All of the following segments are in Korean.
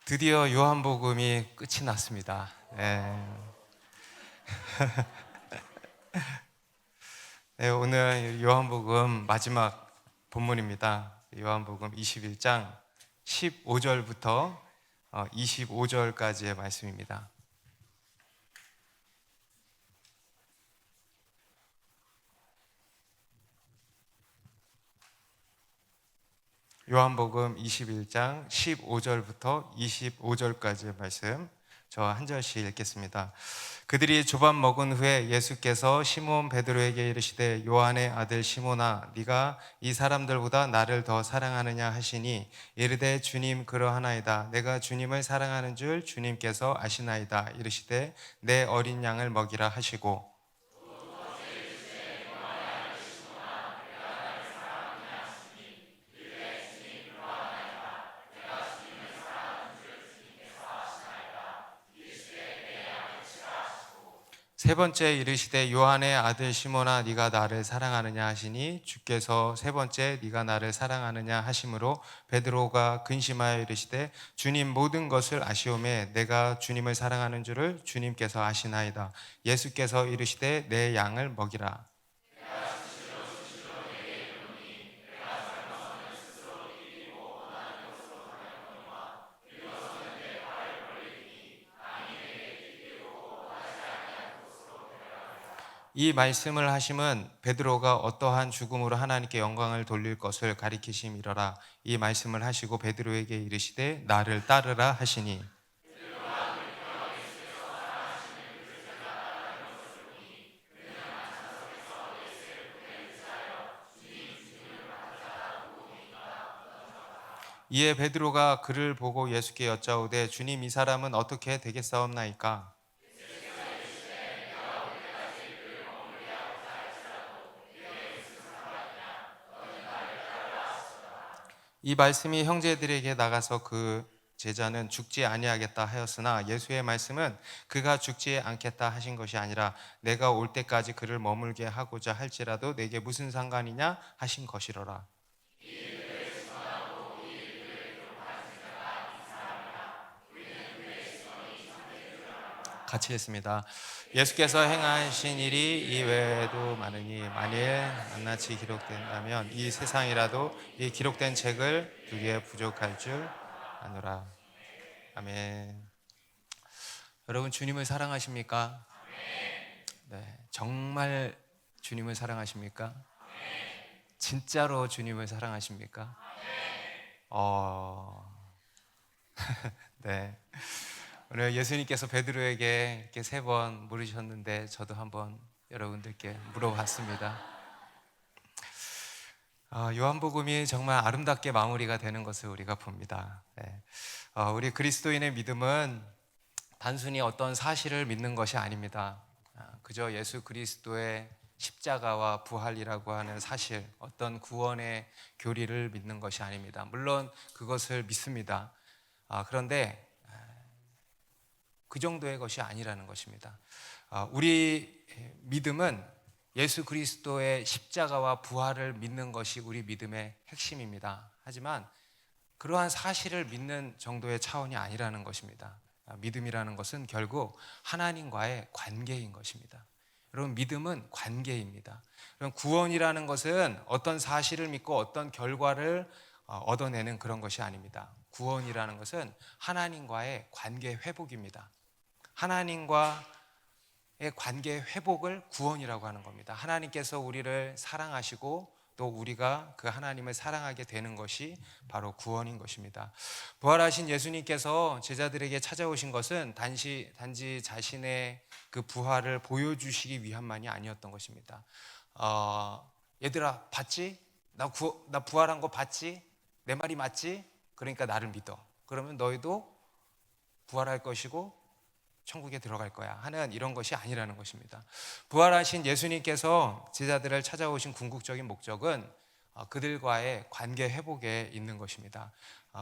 드디어 요한복음이 끝이 났습니다. 네. 네, 오늘 요한복음 마지막 본문입니다. 요한복음 21장 15절부터 25절까지의 말씀입니다. 요한복음 21장 15절부터 25절까지의 말씀, 저 한 절씩 읽겠습니다. 그들이 조밥 먹은 후에 예수께서 시몬 베드로에게 이르시되 요한의 아들 시몬아 네가 이 사람들보다 나를 더 사랑하느냐 하시니 이르되 주님 그러하나이다. 내가 주님을 사랑하는 줄 주님께서 아시나이다. 이르시되 내 어린 양을 먹이라 하시고 세 번째 이르시되 요한의 아들 시몬아 네가 나를 사랑하느냐 하시니 주께서 세 번째 네가 나를 사랑하느냐 하심으로 베드로가 근심하여 이르시되 주님 모든 것을 아시오매 내가 주님을 사랑하는 줄을 주님께서 아시나이다. 예수께서 이르시되 내 양을 먹이라. 이 말씀을 하심은 베드로가 어떠한 죽음으로 하나님께 영광을 돌릴 것을 가리키심이러라. 이 말씀을 하시고 베드로에게 이르시되 나를 따르라 하시니 이에 베드로가 그를 보고 예수께 여짜오되 주님 이 사람은 어떻게 되겠사옵나이까? 이 말씀이 형제들에게 나가서 그 제자는 죽지 아니하겠다 하였으나 예수의 말씀은 그가 죽지 않겠다 하신 것이 아니라 내가 올 때까지 그를 머물게 하고자 할지라도 내게 무슨 상관이냐 하신 것이로라. 같이 했습니다. 예수께서 행하신 일이 이외에도 많으니 만일 낱낱이 기록된다면 이 세상이라도 이 기록된 책을 두기에 부족할 줄 아노라. 아멘. 여러분 주님을 사랑하십니까? 네, 정말 주님을 사랑하십니까? 진짜로 주님을 사랑하십니까? 네. 오늘 예수님께서 베드로에게 이렇게 세 번 물으셨는데 저도 한번 여러분들께 물어봤습니다. 요한복음이 정말 아름답게 마무리가 되는 것을 우리가 봅니다. 네. 우리 그리스도인의 믿음은 단순히 어떤 사실을 믿는 것이 아닙니다. 그저 예수 그리스도의 십자가와 부활이라고 하는 사실, 어떤 구원의 교리를 믿는 것이 아닙니다. 물론 그것을 믿습니다. 그런데 그 정도의 것이 아니라는 것입니다. 우리 믿음은 예수 그리스도의 십자가와 부활을 믿는 것이 우리 믿음의 핵심입니다. 하지만 그러한 사실을 믿는 정도의 차원이 아니라는 것입니다. 믿음이라는 것은 결국 하나님과의 관계인 것입니다. 여러분 믿음은 관계입니다. 그럼 구원이라는 것은 어떤 사실을 믿고 어떤 결과를 얻어내는 그런 것이 아닙니다. 구원이라는 것은 하나님과의 관계 회복입니다. 하나님과의 관계 회복을 구원이라고 하는 겁니다. 하나님께서 우리를 사랑하시고 또 우리가 그 하나님을 사랑하게 되는 것이 바로 구원인 것입니다. 부활하신 예수님께서 제자들에게 찾아오신 것은 단지 자신의 그 부활을 보여주시기 위함만이 아니었던 것입니다. 얘들아 봤지? 나 부활한 거 봤지? 내 말이 맞지? 그러니까 나를 믿어. 그러면 너희도 부활할 것이고 천국에 들어갈 거야 하는 이런 것이 아니라는 것입니다. 부활하신 예수님께서 제자들을 찾아오신 궁극적인 목적은 그들과의 관계 회복에 있는 것입니다.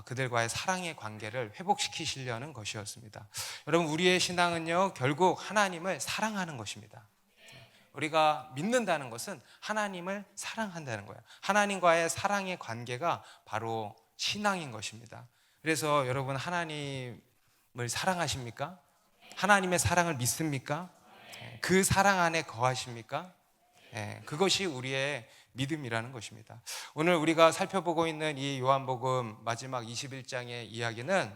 그들과의 사랑의 관계를 회복시키시려는 것이었습니다. 여러분 우리의 신앙은요 결국 하나님을 사랑하는 것입니다. 우리가 믿는다는 것은 하나님을 사랑한다는 거예요. 하나님과의 사랑의 관계가 바로 신앙인 것입니다. 그래서 여러분, 하나님을 사랑하십니까? 하나님의 사랑을 믿습니까? 그 사랑 안에 거하십니까? 그것이 우리의 믿음이라는 것입니다. 오늘 우리가 살펴보고 있는 이 요한복음 마지막 21장의 이야기는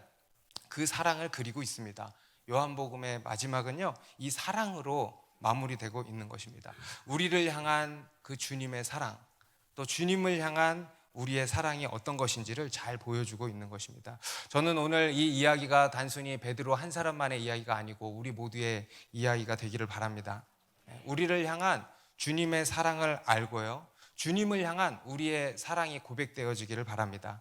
그 사랑을 그리고 있습니다. 요한복음의 마지막은요, 이 사랑으로 마무리되고 있는 것입니다. 우리를 향한 그 주님의 사랑, 또 주님을 향한 우리의 사랑이 어떤 것인지를 잘 보여주고 있는 것입니다. 저는 오늘 이 이야기가 단순히 베드로 한 사람만의 이야기가 아니고 우리 모두의 이야기가 되기를 바랍니다. 우리를 향한 주님의 사랑을 알고요, 주님을 향한 우리의 사랑이 고백되어지기를 바랍니다.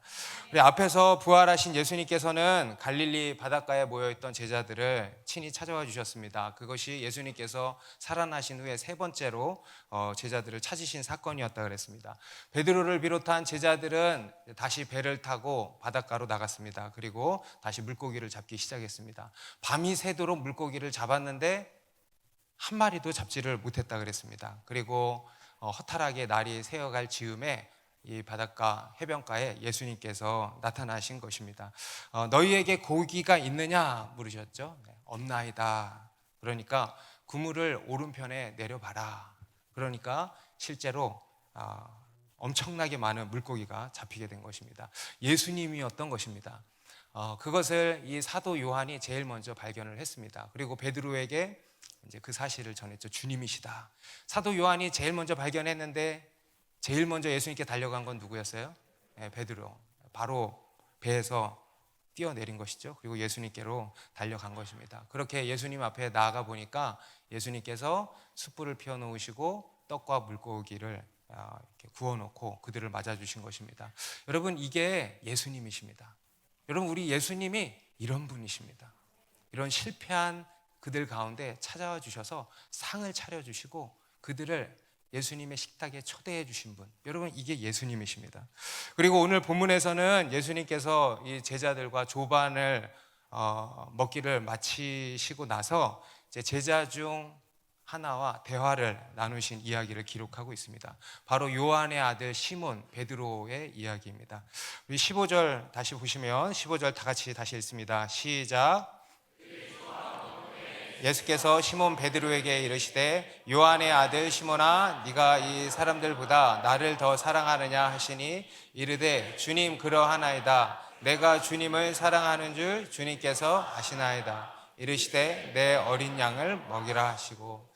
우리 앞에서 부활하신 예수님께서는 갈릴리 바닷가에 모여있던 제자들을 친히 찾아와 주셨습니다. 그것이 예수님께서 살아나신 후에 세 번째로 제자들을 찾으신 사건이었다 그랬습니다. 베드로를 비롯한 제자들은 다시 배를 타고 바닷가로 나갔습니다. 그리고 다시 물고기를 잡기 시작했습니다. 밤이 새도록 물고기를 잡았는데 한 마리도 잡지를 못했다 그랬습니다. 그리고 허탈하게 날이 새어갈 즈음에 이 바닷가 해변가에 예수님께서 나타나신 것입니다. 너희에게 고기가 있느냐 물으셨죠. 없나이다. 그러니까 그물을 오른편에 내려봐라. 그러니까 실제로 엄청나게 많은 물고기가 잡히게 된 것입니다. 예수님이었던 것입니다. 그것을 이 사도 요한이 제일 먼저 발견을 했습니다. 그리고 베드로에게 이제 그 사실을 전했죠. 주님이시다. 사도 요한이 제일 먼저 발견했는데 제일 먼저 예수님께 달려간 건 누구였어요? 베드로. 바로 배에서 뛰어내린 것이죠. 그리고 예수님께로 달려간 것입니다. 그렇게 예수님 앞에 나아가 보니까 예수님께서 숯불을 피워놓으시고 떡과 물고기를 이렇게 구워놓고 그들을 맞아주신 것입니다. 여러분, 이게 예수님이십니다. 여러분, 우리 예수님이 이런 분이십니다. 이런 실패한 그들 가운데 찾아와 주셔서 상을 차려주시고 그들을 예수님의 식탁에 초대해 주신 분, 여러분, 이게 예수님이십니다. 그리고 오늘 본문에서는 예수님께서 이 제자들과 조반을 먹기를 마치시고 나서 이제 제자 중 하나와 대화를 나누신 이야기를 기록하고 있습니다. 바로 요한의 아들 시몬 베드로의 이야기입니다. 우리 15절 다시 보시면 15절 다 같이 다시 읽습니다. 시작. 예수께서 시몬 베드로에게 이르시되 요한의 아들 시몬아, 네가 이 사람들보다 나를 더 사랑하느냐 하시니 이르되 주님, 그러하나이다. 내가 주님을 사랑하는 줄 주님께서 아시나이다. 이르시되 내 어린 양을 먹이라 하시고,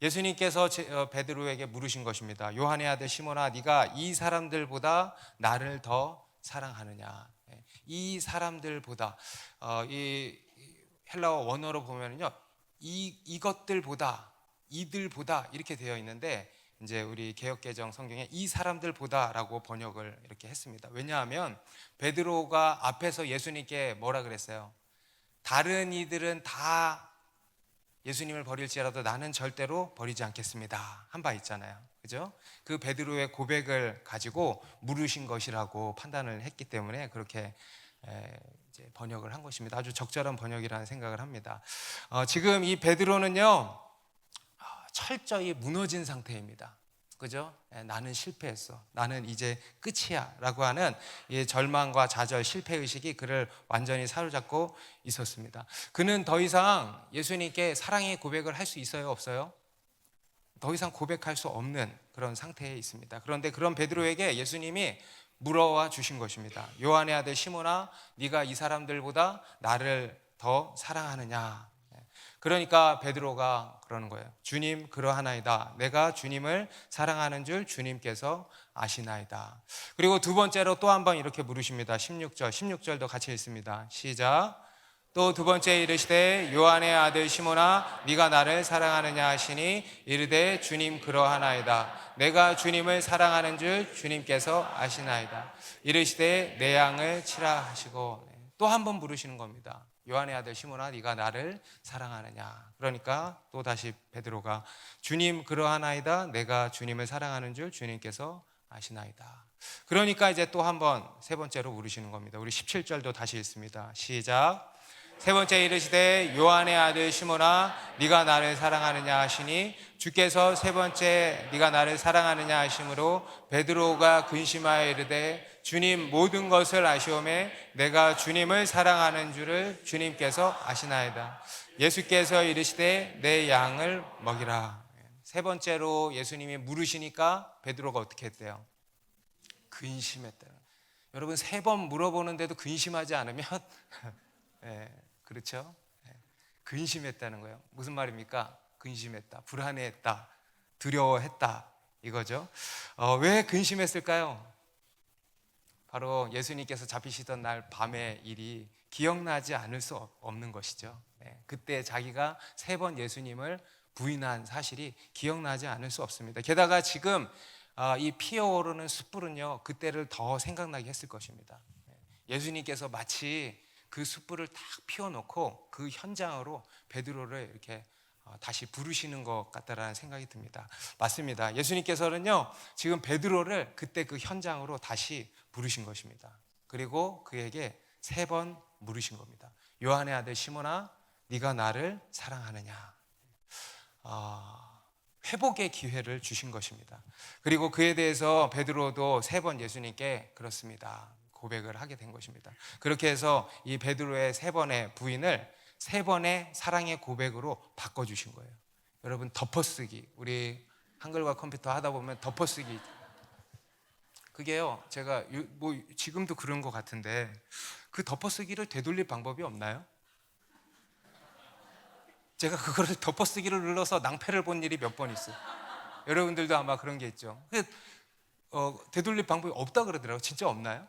예수님께서 베드로에게 물으신 것입니다. 요한의 아들 시몬아, 네가 이 사람들보다 나를 더 사랑하느냐. 이 사람들보다, 이 헬라어 원어로 보면요, 이것들보다, 이들보다 이렇게 되어 있는데 이제 우리 개역개정 성경에 이 사람들보다라고 번역을 이렇게 했습니다. 왜냐하면 베드로가 앞에서 예수님께 뭐라 그랬어요? 다른 이들은 다 예수님을 버릴지라도 나는 절대로 버리지 않겠습니다 한 바 있잖아요. 그죠? 그 베드로의 고백을 가지고 물으신 것이라고 판단을 했기 때문에 그렇게 이제 번역을 한 것입니다. 아주 적절한 번역이라는 생각을 합니다. 지금 이 베드로는요, 철저히 무너진 상태입니다. 그죠? 나는 실패했어. 나는 이제 끝이야. 라고 하는 이 절망과 좌절, 실패의식이 그를 완전히 사로잡고 있었습니다. 그는 더 이상 예수님께 사랑의 고백을 할 수 있어요? 없어요? 더 이상 고백할 수 없는 그런 상태에 있습니다. 그런데 그런 베드로에게 예수님이 물어와 주신 것입니다. 요한의 아들 시몬아, 네가 이 사람들보다 나를 더 사랑하느냐. 그러니까 베드로가 그러는 거예요. 주님, 그러하나이다. 내가 주님을 사랑하는 줄 주님께서 아시나이다. 그리고 두 번째로 또 한 번 이렇게 물으십니다. 16절도 같이 읽습니다. 시작. 또 두 번째 이르시되 요한의 아들 시몬아, 네가 나를 사랑하느냐 하시니 이르되 주님, 그러하나이다. 내가 주님을 사랑하는 줄 주님께서 아시나이다. 이르시되 내 양을 치라 하시고, 또 한 번 물으시는 겁니다. 요한의 아들 시몬아, 네가 나를 사랑하느냐. 그러니까 또 다시 베드로가 주님, 그러하나이다. 내가 주님을 사랑하는 줄 주님께서 아시나이다. 그러니까 이제 또 한 번 세 번째로 물으시는 겁니다. 우리 17절도 다시 읽습니다. 시작. 세 번째 이르시되 요한의 아들 시몬아 네가 나를 사랑하느냐 하시니 주께서 세 번째 네가 나를 사랑하느냐 하심으로 베드로가 근심하여 이르되 주님 모든 것을 아시오매 내가 주님을 사랑하는 줄을 주님께서 아시나이다. 예수께서 이르시되 내 양을 먹이라. 세 번째로 예수님이 물으시니까 베드로가 어떻게 했대요? 근심했대요. 여러분 세 번 물어보는데도 근심하지 않으면 예, 그렇죠? 예, 근심했다는 거예요. 무슨 말입니까? 근심했다, 불안해했다, 두려워했다 이거죠. 왜 근심했을까요? 바로 예수님께서 잡히시던 날 밤의 일이 기억나지 않을 수 없는 것이죠. 예, 그때 자기가 세 번 예수님을 부인한 사실이 기억나지 않을 수 없습니다. 게다가 지금 이 피어오르는 숯불은요 그때를 더 생각나게 했을 것입니다. 예수님께서 마치 그 숯불을 딱 피워놓고 그 현장으로 베드로를 이렇게 다시 부르시는 것 같다라는 생각이 듭니다. 맞습니다. 예수님께서는요 지금 베드로를 그때 그 현장으로 다시 부르신 것입니다. 그리고 그에게 세 번 물으신 겁니다. 요한의 아들 시몬아 네가 나를 사랑하느냐. 회복의 기회를 주신 것입니다. 그리고 그에 대해서 베드로도 세 번 예수님께 그렇습니다 고백을 하게 된 것입니다. 그렇게 해서 이 베드로의 세 번의 부인을 세 번의 사랑의 고백으로 바꿔주신 거예요. 여러분 덮어쓰기, 우리 한글과 컴퓨터 하다 보면 덮어쓰기, 그게요 제가 뭐 지금도 그런 것 같은데 그 덮어쓰기를 되돌릴 방법이 없나요? 제가 그거를 덮어쓰기를 눌러서 낭패를 본 일이 몇 번 있어요. 여러분들도 아마 그런 게 있죠. 되돌릴 방법이 없다 그러더라고요. 진짜 없나요?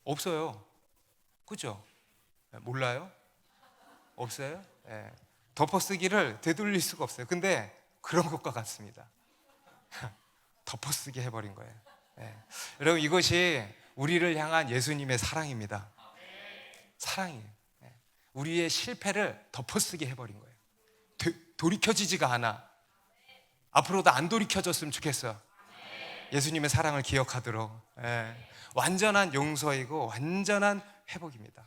없어요. 그죠? 몰라요? 없어요? 네. 덮어쓰기를 되돌릴 수가 없어요. 근데 그런 것과 같습니다. 덮어쓰기 해버린 거예요. 네. 여러분 이것이 우리를 향한 예수님의 사랑입니다. 사랑이에요. 네. 우리의 실패를 덮어쓰기 해버린 거예요. 돌이켜지지가 않아. 앞으로도 안 돌이켜졌으면 좋겠어. 예수님의 사랑을 기억하도록. 네. 완전한 용서이고 완전한 회복입니다.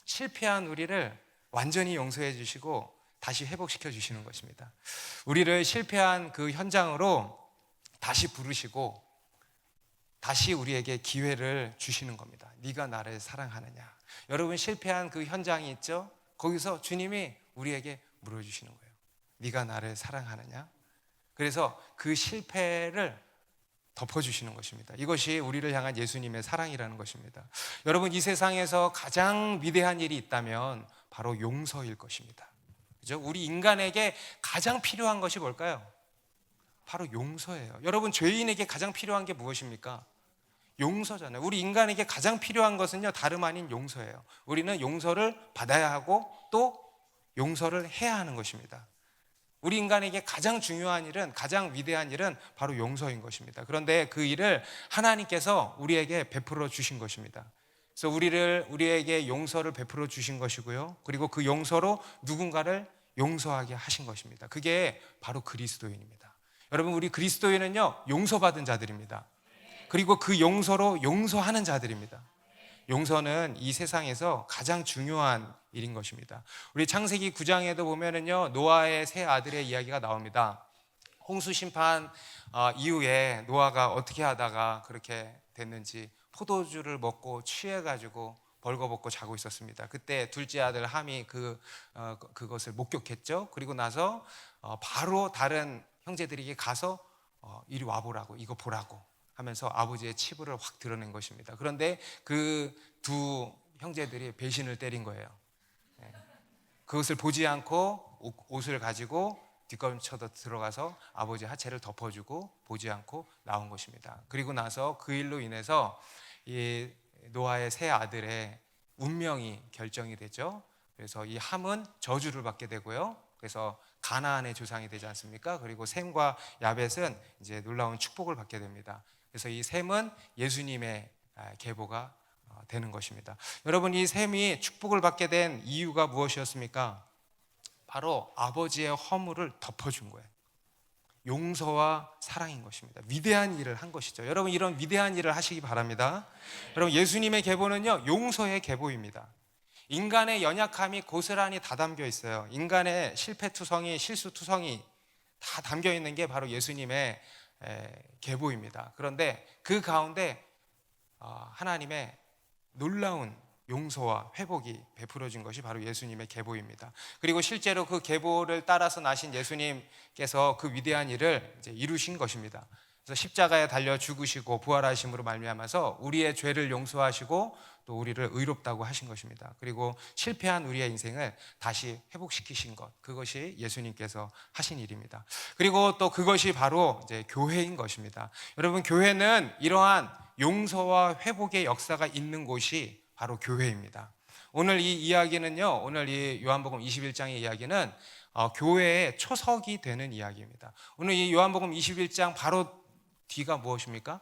실패한 우리를 완전히 용서해 주시고 다시 회복시켜 주시는 것입니다. 우리를 실패한 그 현장으로 다시 부르시고 다시 우리에게 기회를 주시는 겁니다. 네가 나를 사랑하느냐. 여러분 실패한 그 현장이 있죠? 거기서 주님이 우리에게 물어주시는 거예요. 네가 나를 사랑하느냐. 그래서 그 실패를 덮어주시는 것입니다. 이것이 우리를 향한 예수님의 사랑이라는 것입니다. 여러분 이 세상에서 가장 위대한 일이 있다면 바로 용서일 것입니다. 그죠? 우리 인간에게 가장 필요한 것이 뭘까요? 바로 용서예요. 여러분 죄인에게 가장 필요한 게 무엇입니까? 용서잖아요. 우리 인간에게 가장 필요한 것은요 다름 아닌 용서예요. 우리는 용서를 받아야 하고 또 용서를 해야 하는 것입니다. 우리 인간에게 가장 중요한 일은, 가장 위대한 일은 바로 용서인 것입니다. 그런데 그 일을 하나님께서 우리에게 베풀어 주신 것입니다. 그래서 우리에게 용서를 베풀어 주신 것이고요. 그리고 그 용서로 누군가를 용서하게 하신 것입니다. 그게 바로 그리스도인입니다. 여러분 우리 그리스도인은요 용서받은 자들입니다. 그리고 그 용서로 용서하는 자들입니다. 용서는 이 세상에서 가장 중요한 일인 것입니다. 우리 창세기 9장에도 보면은요 노아의 세 아들의 이야기가 나옵니다. 홍수 심판 이후에 노아가 어떻게 하다가 그렇게 됐는지, 포도주를 먹고 취해가지고 벌거벗고 자고 있었습니다. 그때 둘째 아들 함이 그것을 목격했죠. 그리고 나서 바로 다른 형제들에게 가서 이리 와보라고, 이거 보라고 하면서 아버지의 치부를 확 드러낸 것입니다. 그런데 그 두 형제들이 배신을 때린 거예요. 그것을 보지 않고 옷을 가지고 뒷걸음쳐서 들어가서 아버지 하체를 덮어주고 보지 않고 나온 것입니다. 그리고 나서 그 일로 인해서 이 노아의 세 아들의 운명이 결정이 되죠. 그래서 이 함은 저주를 받게 되고요. 그래서 가나안의 조상이 되지 않습니까? 그리고 셈과 야벳은 이제 놀라운 축복을 받게 됩니다. 그래서 이 셈은 예수님의 계보가 되는 것입니다. 여러분 이 셈이 축복을 받게 된 이유가 무엇이었습니까? 바로 아버지의 허물을 덮어준 거예요. 용서와 사랑인 것입니다. 위대한 일을 한 것이죠. 여러분 이런 위대한 일을 하시기 바랍니다. 여러분 예수님의 계보는요 용서의 계보입니다. 인간의 연약함이 고스란히 다 담겨 있어요. 인간의 실패투성이, 실수투성이 다 담겨 있는 게 바로 예수님의 계보입니다. 그런데 그 가운데 하나님의 놀라운 용서와 회복이 베풀어진 것이 바로 예수님의 계보입니다. 그리고 실제로 그 계보를 따라서 나신 예수님께서 그 위대한 일을 이제 이루신 것입니다. 그래서 십자가에 달려 죽으시고 부활하심으로 말미암아서 우리의 죄를 용서하시고 또 우리를 의롭다고 하신 것입니다. 그리고 실패한 우리의 인생을 다시 회복시키신 것, 그것이 예수님께서 하신 일입니다. 그리고 또 그것이 바로 이제 교회인 것입니다. 여러분, 교회는 이러한 용서와 회복의 역사가 있는 곳이 바로 교회입니다. 오늘 이 이야기는요, 오늘 이 요한복음 21장의 이야기는 교회의 초석이 되는 이야기입니다. 오늘 이 요한복음 21장 바로 뒤가 무엇입니까?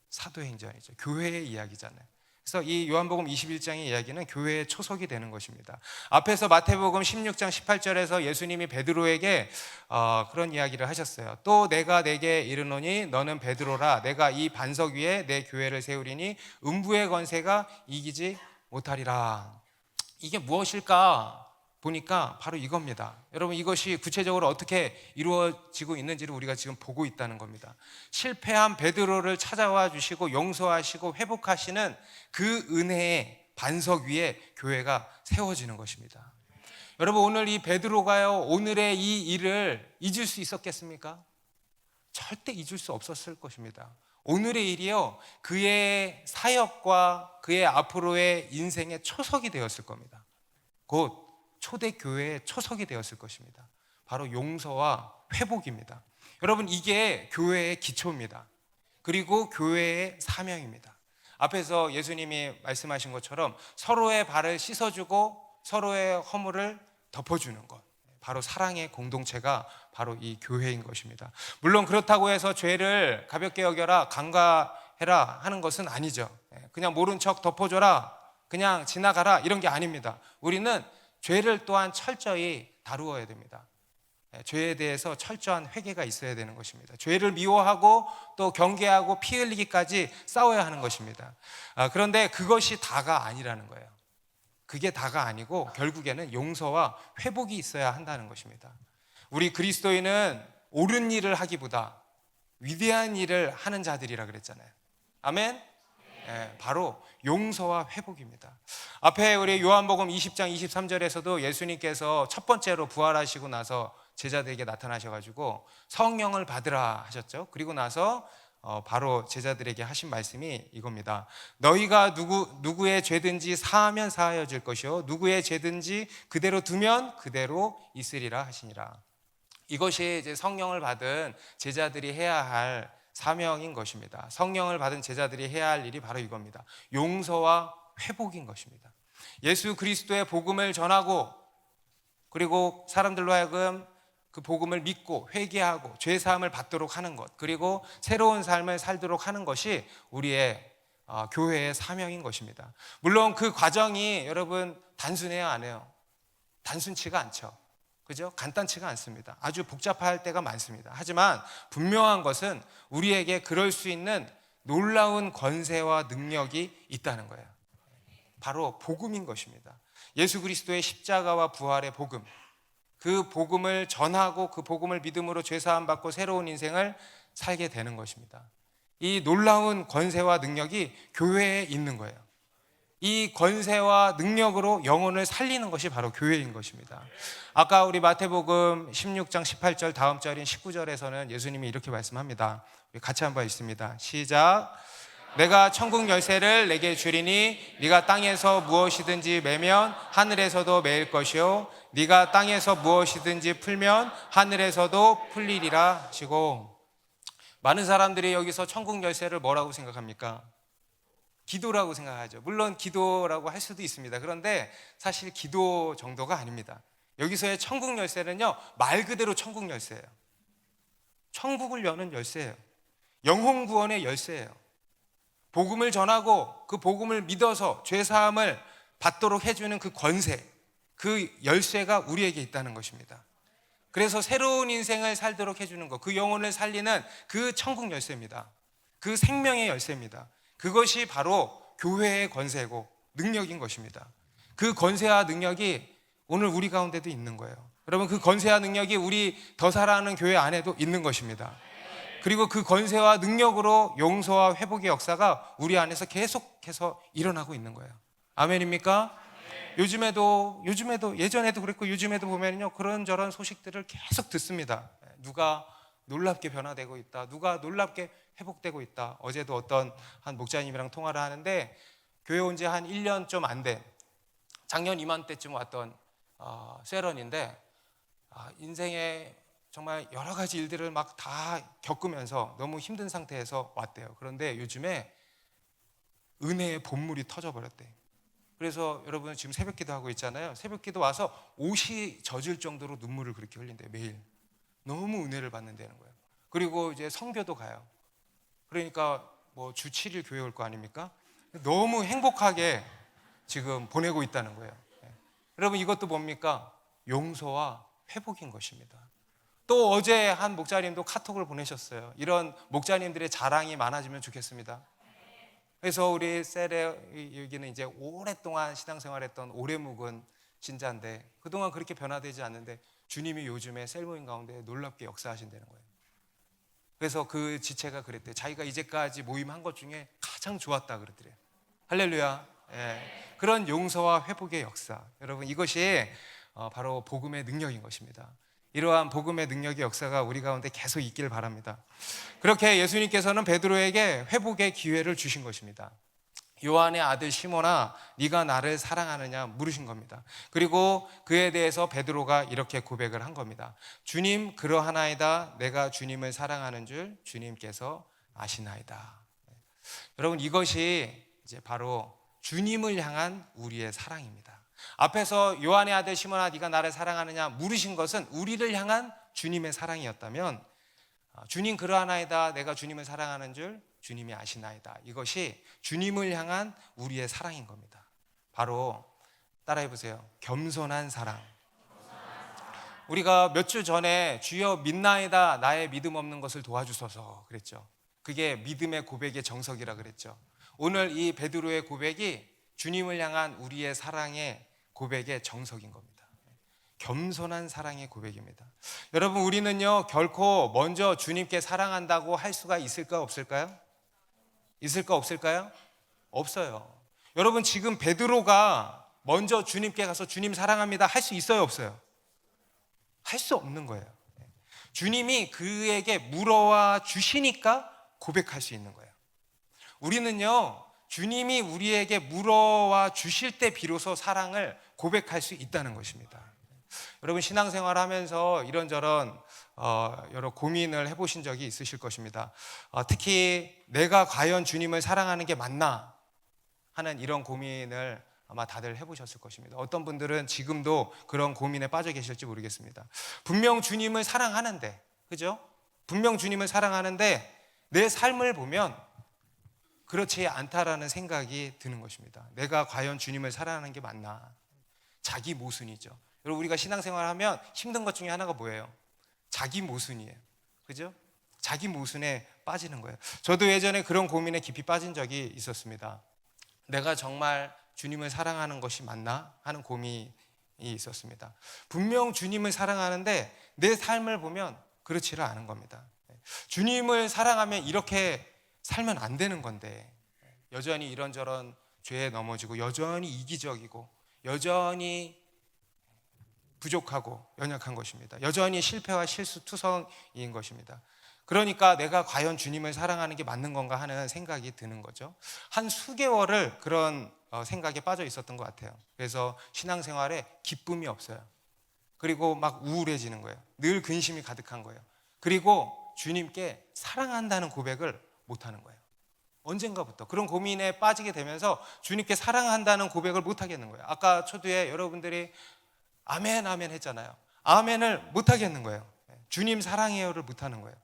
사도행전이죠. 교회의 이야기잖아요. 그래서 이 요한복음 21장의 이야기는 교회의 초석이 되는 것입니다. 앞에서 마태복음 16장 18절에서 예수님이 베드로에게 그런 이야기를 하셨어요. 또 내가 내게 이르노니 너는 베드로라. 내가 이 반석 위에 내 교회를 세우리니 음부의 권세가 이기지 못하리라. 이게 무엇일까 보니까 바로 이겁니다. 여러분, 이것이 구체적으로 어떻게 이루어지고 있는지를 우리가 지금 보고 있다는 겁니다. 실패한 베드로를 찾아와 주시고 용서하시고 회복하시는 그 은혜의 반석 위에 교회가 세워지는 것입니다. 여러분, 오늘 이 베드로가요, 오늘의 이 일을 잊을 수 있었겠습니까? 절대 잊을 수 없었을 것입니다. 오늘의 일이요, 그의 사역과 그의 앞으로의 인생의 초석이 되었을 겁니다. 곧 초대교회의 초석이 되었을 것입니다. 바로 용서와 회복입니다. 여러분, 이게 교회의 기초입니다. 그리고 교회의 사명입니다. 앞에서 예수님이 말씀하신 것처럼 서로의 발을 씻어주고 서로의 허물을 덮어주는 것, 바로 사랑의 공동체가 바로 이 교회인 것입니다. 물론 그렇다고 해서 죄를 가볍게 여겨라, 간과해라 하는 것은 아니죠. 그냥 모른 척 덮어줘라, 그냥 지나가라, 이런 게 아닙니다. 우리는 죄를 또한 철저히 다루어야 됩니다. 죄에 대해서 철저한 회개가 있어야 되는 것입니다. 죄를 미워하고 또 경계하고 피 흘리기까지 싸워야 하는 것입니다. 그런데 그것이 다가 아니라는 거예요. 그게 다가 아니고 결국에는 용서와 회복이 있어야 한다는 것입니다. 우리 그리스도인은 옳은 일을 하기보다 위대한 일을 하는 자들이라 그랬잖아요. 아멘? 바로 용서와 회복입니다. 앞에 우리 요한복음 20장 23절에서도 예수님께서 첫 번째로 부활하시고 나서 제자들에게 나타나셔가지고 성령을 받으라 하셨죠. 그리고 나서 바로 제자들에게 하신 말씀이 이겁니다. 너희가 누구의 죄든지 사하면 사하여질 것이요 누구의 죄든지 그대로 두면 그대로 있으리라 하시니라. 이것이 이제 성령을 받은 제자들이 해야 할 사명인 것입니다. 성령을 받은 제자들이 해야 할 일이 바로 이겁니다. 용서와 회복인 것입니다. 예수 그리스도의 복음을 전하고 그리고 사람들로 하여금 그 복음을 믿고 회개하고 죄 사함을 받도록 하는 것, 그리고 새로운 삶을 살도록 하는 것이 우리의 교회의 사명인 것입니다. 물론 그 과정이 여러분 단순해야 안 해요. 단순치가 않죠. 그죠? 간단치가 않습니다. 아주 복잡할 때가 많습니다. 하지만 분명한 것은 우리에게 그럴 수 있는 놀라운 권세와 능력이 있다는 거예요. 바로 복음인 것입니다. 예수 그리스도의 십자가와 부활의 복음, 그 복음을 전하고 그 복음을 믿음으로 죄사함 받고 새로운 인생을 살게 되는 것입니다. 이 놀라운 권세와 능력이 교회에 있는 거예요. 이 권세와 능력으로 영혼을 살리는 것이 바로 교회인 것입니다. 아까 우리 마태복음 16장 18절 다음 절인 19절에서는 예수님이 이렇게 말씀합니다. 우리 같이 한번 읽습니다. 시작. 내가 천국 열쇠를 내게 주리니 네가 땅에서 무엇이든지 매면 하늘에서도 매일 것이요 네가 땅에서 무엇이든지 풀면 하늘에서도 풀리리라 하시고, 많은 사람들이 여기서 천국 열쇠를 뭐라고 생각합니까? 기도라고 생각하죠. 물론 기도라고 할 수도 있습니다. 그런데 사실 기도 정도가 아닙니다. 여기서의 천국 열쇠는요, 말 그대로 천국 열쇠예요. 천국을 여는 열쇠예요. 영혼 구원의 열쇠예요. 복음을 전하고 그 복음을 믿어서 죄 사함을 받도록 해주는 그 권세, 그 열쇠가 우리에게 있다는 것입니다. 그래서 새로운 인생을 살도록 해주는 것, 그 영혼을 살리는 그 천국 열쇠입니다. 그 생명의 열쇠입니다. 그것이 바로 교회의 권세고 능력인 것입니다. 그 권세와 능력이 오늘 우리 가운데도 있는 거예요. 여러분, 그 권세와 능력이 우리 더 사랑하는 교회 안에도 있는 것입니다. 그리고 그 권세와 능력으로 용서와 회복의 역사가 우리 안에서 계속해서 일어나고 있는 거예요. 아멘입니까? 요즘에도 예전에도 그랬고 요즘에도 보면요, 그런저런 소식들을 계속 듣습니다. 누가 놀랍게 변화되고 있다, 누가 놀랍게 회복되고 있다. 어제도 어떤 한 목자님이랑 통화를 하는데, 교회 온 지 한 1년 좀 안 된, 작년 이맘때쯤 왔던 세런인데, 인생에 정말 여러 가지 일들을 막 다 겪으면서 너무 힘든 상태에서 왔대요. 그런데 요즘에 은혜의 본물이 터져버렸대. 그래서 여러분, 지금 새벽기도 하고 있잖아요. 새벽기도 와서 옷이 젖을 정도로 눈물을 그렇게 흘린대요. 매일 너무 은혜를 받는다는 거예요. 그리고 이제 성교도 가요. 그러니까 뭐 주 7일 교회 올 거 아닙니까? 너무 행복하게 지금 보내고 있다는 거예요. 여러분, 이것도 뭡니까? 용서와 회복인 것입니다. 또 어제 한 목자님도 카톡을 보내셨어요. 이런 목자님들의 자랑이 많아지면 좋겠습니다. 그래서 우리 셀의 여기는 이제 오랫동안 신앙생활했던 오래 묵은 신자인데, 그동안 그렇게 변화되지 않는데 주님이 요즘에 셀 모임 가운데 놀랍게 역사하신다는 거예요. 그래서 그 지체가 그랬대요. 자기가 이제까지 모임한 것 중에 가장 좋았다 그러더래요. 할렐루야. 예. 그런 용서와 회복의 역사, 여러분, 이것이 바로 복음의 능력인 것입니다. 이러한 복음의 능력의 역사가 우리 가운데 계속 있기를 바랍니다. 그렇게 예수님께서는 베드로에게 회복의 기회를 주신 것입니다. 요한의 아들 시몬아, 네가 나를 사랑하느냐 물으신 겁니다. 그리고 그에 대해서 베드로가 이렇게 고백을 한 겁니다. 주님, 그러하나이다. 내가 주님을 사랑하는 줄 주님께서 아시나이다. 여러분, 이것이 이제 바로 주님을 향한 우리의 사랑입니다. 앞에서 요한의 아들 시몬아, 네가 나를 사랑하느냐 물으신 것은 우리를 향한 주님의 사랑이었다면, 주님, 그러하나이다. 내가 주님을 사랑하는 줄 주님이 아시나이다. 이것이 주님을 향한 우리의 사랑인 겁니다. 바로 따라해 보세요. 겸손한 사랑. 우리가 몇 주 전에 주여 믿나이다, 나의 믿음 없는 것을 도와주소서 그랬죠. 그게 믿음의 고백의 정석이라 그랬죠. 오늘 이 베드로의 고백이 주님을 향한 우리의 사랑의 고백의 정석인 겁니다. 겸손한 사랑의 고백입니다. 여러분, 우리는요 결코 먼저 주님께 사랑한다고 할 수가 있을까 없을까요? 있을까 없을까요? 없어요. 여러분, 지금 베드로가 먼저 주님께 가서 주님 사랑합니다 할 수 있어요 없어요? 할 수 없는 거예요. 주님이 그에게 물어와 주시니까 고백할 수 있는 거예요. 우리는요 주님이 우리에게 물어와 주실 때 비로소 사랑을 고백할 수 있다는 것입니다. 여러분, 신앙생활 하면서 이런저런 여러 고민을 해보신 적이 있으실 것입니다. 특히 내가 과연 주님을 사랑하는 게 맞나 하는 이런 고민을 아마 다들 해보셨을 것입니다. 어떤 분들은 지금도 그런 고민에 빠져 계실지 모르겠습니다. 분명 주님을 사랑하는데, 그죠? 분명 주님을 사랑하는데 내 삶을 보면 그렇지 않다라는 생각이 드는 것입니다. 내가 과연 주님을 사랑하는 게 맞나? 자기 모순이죠. 여러분, 우리가 신앙생활하면 힘든 것 중에 하나가 뭐예요? 자기 모순이에요. 그죠? 자기 모순에 빠지는 거예요. 저도 예전에 그런 고민에 깊이 빠진 적이 있었습니다. 내가 정말 주님을 사랑하는 것이 맞나 하는 고민이 있었습니다. 분명 주님을 사랑하는데 내 삶을 보면 그렇지를 않은 겁니다. 주님을 사랑하면 이렇게 살면 안 되는 건데 여전히 이런저런 죄에 넘어지고 여전히 이기적이고 여전히 부족하고 연약한 것입니다. 여전히 실패와 실수투성이인 것입니다. 그러니까 내가 과연 주님을 사랑하는 게 맞는 건가 하는 생각이 드는 거죠. 한 수개월을 그런 생각에 빠져 있었던 것 같아요. 그래서 신앙생활에 기쁨이 없어요. 그리고 막 우울해지는 거예요. 늘 근심이 가득한 거예요. 그리고 주님께 사랑한다는 고백을 못하는 거예요. 언젠가부터 그런 고민에 빠지게 되면서 주님께 사랑한다는 고백을 못하겠는 거예요. 아까 초두에 여러분들이 아멘 아멘 했잖아요. 아멘을 못하겠는 거예요. 주님 사랑해요를 못하는 거예요.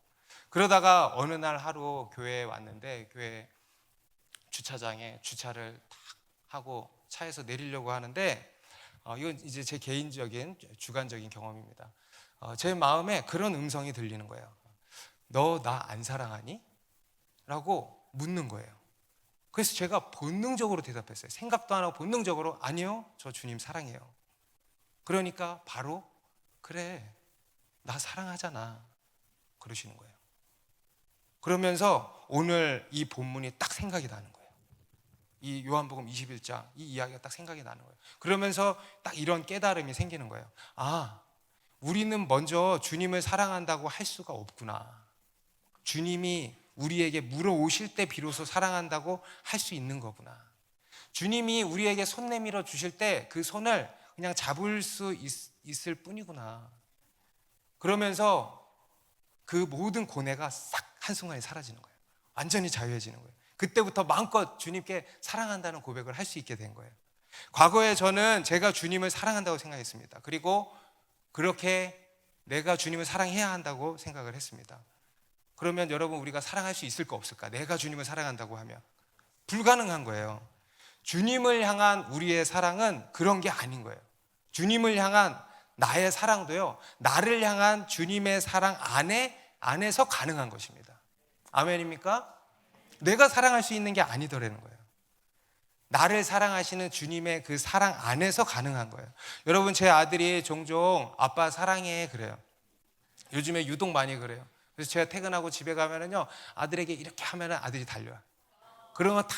그러다가 어느 날 하루 교회에 왔는데 교회 주차장에 주차를 탁 하고 차에서 내리려고 하는데 이건 이제 제 개인적인 주관적인 경험입니다. 제 마음에 그런 음성이 들리는 거예요. 너 나 안 사랑하니? 라고 묻는 거예요. 그래서 제가 본능적으로 대답했어요. 생각도 안 하고 본능적으로 아니요, 저 주님 사랑해요. 그러니까 바로 그래, 나 사랑하잖아 그러시는 거예요. 그러면서 오늘 이 본문이 딱 생각이 나는 거예요. 이 요한복음 21장 이 이야기가 딱 생각이 나는 거예요. 그러면서 딱 이런 깨달음이 생기는 거예요. 아, 우리는 먼저 주님을 사랑한다고 할 수가 없구나. 주님이 우리에게 물어오실 때 비로소 사랑한다고 할 수 있는 거구나. 주님이 우리에게 손 내밀어 주실 때 그 손을 그냥 잡을 수 있을 뿐이구나. 그러면서 그 모든 고뇌가 싹 한순간에 사라지는 거예요. 완전히 자유해지는 거예요. 그때부터 마음껏 주님께 사랑한다는 고백을 할 수 있게 된 거예요. 과거에 저는 제가 주님을 사랑한다고 생각했습니다. 그리고 그렇게 내가 주님을 사랑해야 한다고 생각을 했습니다. 그러면 여러분, 우리가 사랑할 수 있을까 없을까? 내가 주님을 사랑한다고 하면 불가능한 거예요. 주님을 향한 우리의 사랑은 그런 게 아닌 거예요. 주님을 향한 나의 사랑도요, 나를 향한 주님의 사랑 안에서 가능한 것입니다. 아멘입니까? 내가 사랑할 수 있는 게 아니더라는 거예요. 나를 사랑하시는 주님의 그 사랑 안에서 가능한 거예요. 여러분, 제 아들이 종종 아빠 사랑해 그래요. 요즘에 유독 많이 그래요. 그래서 제가 퇴근하고 집에 가면은요, 아들에게 이렇게 하면은 아들이 달려요. 그러면 탁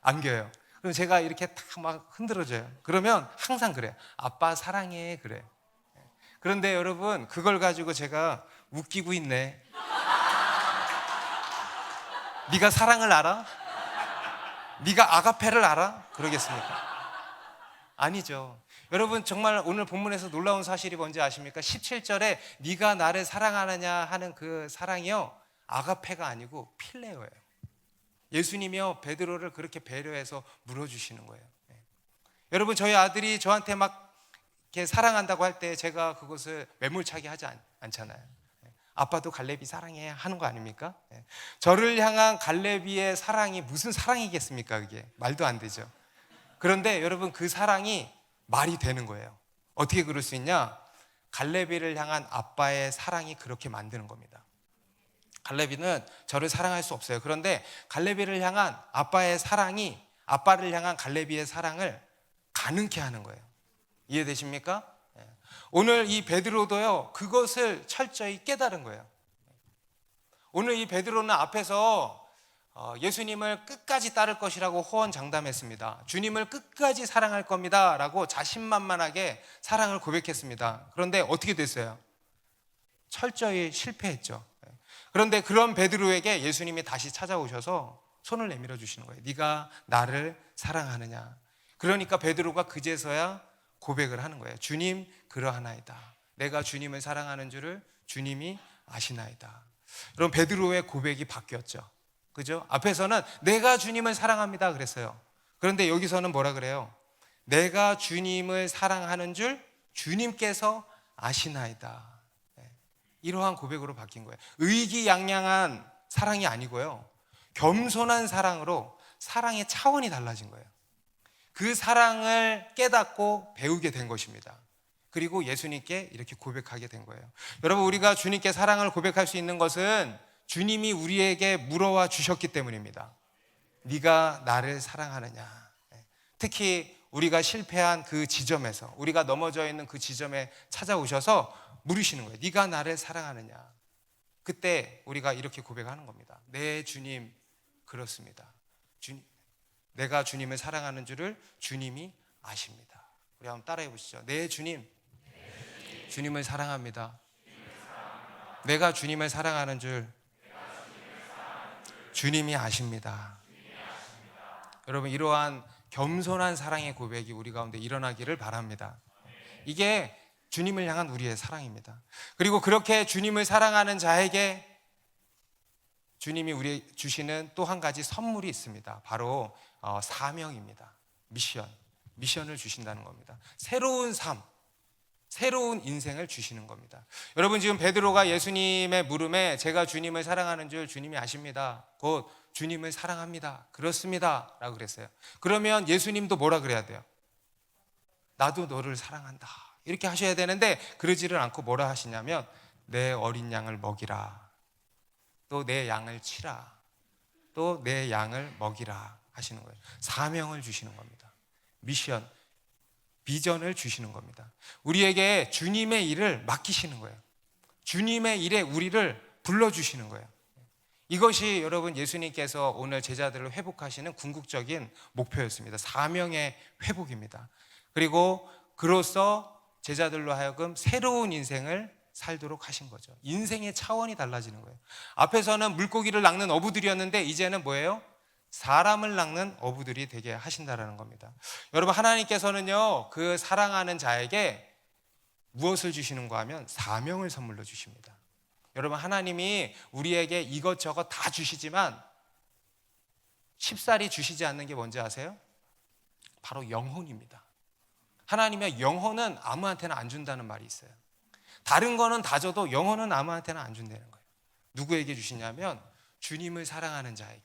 안겨요. 그럼 제가 이렇게 탁 막 흔들어줘요. 그러면 항상 그래요. 아빠 사랑해 그래. 그런데 여러분, 그걸 가지고 제가 웃기고 있네. 네가 사랑을 알아? 네가 아가페를 알아? 그러겠습니까? 아니죠. 여러분, 정말 오늘 본문에서 놀라운 사실이 뭔지 아십니까? 17절에 네가 나를 사랑하느냐 하는 그 사랑이요, 아가페가 아니고 필레오예요. 예수님이요, 베드로를 그렇게 배려해서 물어주시는 거예요. 여러분, 저희 아들이 저한테 막 이렇게 사랑한다고 할 때 제가 그것을 매몰차게 하지 않잖아요. 아빠도 갈렙이 사랑해 하는 거 아닙니까? 저를 향한 갈렙이의 사랑이 무슨 사랑이겠습니까? 그게 말도 안 되죠. 그런데 여러분, 그 사랑이 말이 되는 거예요. 어떻게 그럴 수 있냐? 갈렙이를 향한 아빠의 사랑이 그렇게 만드는 겁니다. 갈렙이는 저를 사랑할 수 없어요. 그런데 갈렙이를 향한 아빠의 사랑이 아빠를 향한 갈렙이의 사랑을 가능케 하는 거예요. 이해되십니까? 오늘 이 베드로도요, 그것을 철저히 깨달은 거예요. 오늘 이 베드로는 앞에서 예수님을 끝까지 따를 것이라고 호언장담했습니다. 주님을 끝까지 사랑할 겁니다 라고 자신만만하게 사랑을 고백했습니다. 그런데 어떻게 됐어요? 철저히 실패했죠. 그런데 그런 베드로에게 예수님이 다시 찾아오셔서 손을 내밀어 주시는 거예요. 네가 나를 사랑하느냐. 그러니까 베드로가 그제서야 고백을 하는 거예요. 주님, 그러하나이다. 내가 주님을 사랑하는 줄을 주님이 아시나이다. 그럼 베드로의 고백이 바뀌었죠. 그죠? 앞에서는 내가 주님을 사랑합니다 그랬어요. 그런데 여기서는 뭐라 그래요? 내가 주님을 사랑하는 줄 주님께서 아시나이다. 이러한 고백으로 바뀐 거예요. 의기양양한 사랑이 아니고요, 겸손한 사랑으로 사랑의 차원이 달라진 거예요. 그 사랑을 깨닫고 배우게 된 것입니다. 그리고 예수님께 이렇게 고백하게 된 거예요. 여러분, 우리가 주님께 사랑을 고백할 수 있는 것은 주님이 우리에게 물어와 주셨기 때문입니다. 네가 나를 사랑하느냐. 특히 우리가 실패한 그 지점에서, 우리가 넘어져 있는 그 지점에 찾아오셔서 물으시는 거예요. 네가 나를 사랑하느냐. 그때 우리가 이렇게 고백하는 겁니다. 네, 주님, 그렇습니다. 내가 주님을 사랑하는 줄을 주님이 아십니다. 우리 한번 따라해 보시죠. 네, 주님, 주님을 사랑합니다. 내가 주님을 사랑하는 줄 주님이 아십니다. 여러분, 이러한 겸손한 사랑의 고백이 우리 가운데 일어나기를 바랍니다. 이게 주님을 향한 우리의 사랑입니다. 그리고 그렇게 주님을 사랑하는 자에게 주님이 우리 주시는 또 한 가지 선물이 있습니다. 바로 사명입니다. 미션을 주신다는 겁니다. 새로운 삶, 새로운 인생을 주시는 겁니다. 여러분, 지금 베드로가 예수님의 물음에 제가 주님을 사랑하는 줄 주님이 아십니다. 곧 주님을 사랑합니다. 그렇습니다 라고 그랬어요. 그러면 예수님도 뭐라 그래야 돼요? 나도 너를 사랑한다 이렇게 하셔야 되는데, 그러지를 않고 뭐라 하시냐면 내 어린 양을 먹이라, 또 내 양을 치라, 또 내 양을 먹이라 하시는 거예요. 사명을 주시는 겁니다. 미션, 비전을 주시는 겁니다. 우리에게 주님의 일을 맡기시는 거예요. 주님의 일에 우리를 불러주시는 거예요. 이것이 여러분 예수님께서 오늘 제자들을 회복하시는 궁극적인 목표였습니다. 사명의 회복입니다. 그리고 그로써 제자들로 하여금 새로운 인생을 살도록 하신 거죠. 인생의 차원이 달라지는 거예요. 앞에서는 물고기를 낚는 어부들이었는데 이제는 뭐예요? 사람을 낚는 어부들이 되게 하신다라는 겁니다. 여러분, 하나님께서는요, 그 사랑하는 자에게 무엇을 주시는가 하면 사명을 선물로 주십니다. 여러분, 하나님이 우리에게 이것저것 다 주시지만 쉽사리 주시지 않는 게 뭔지 아세요? 바로 영혼입니다. 하나님의 영혼은 아무한테나 안 준다는 말이 있어요. 다른 거는 다 줘도 영혼은 아무한테나 안 준다는 거예요. 누구에게 주시냐면 주님을 사랑하는 자에게,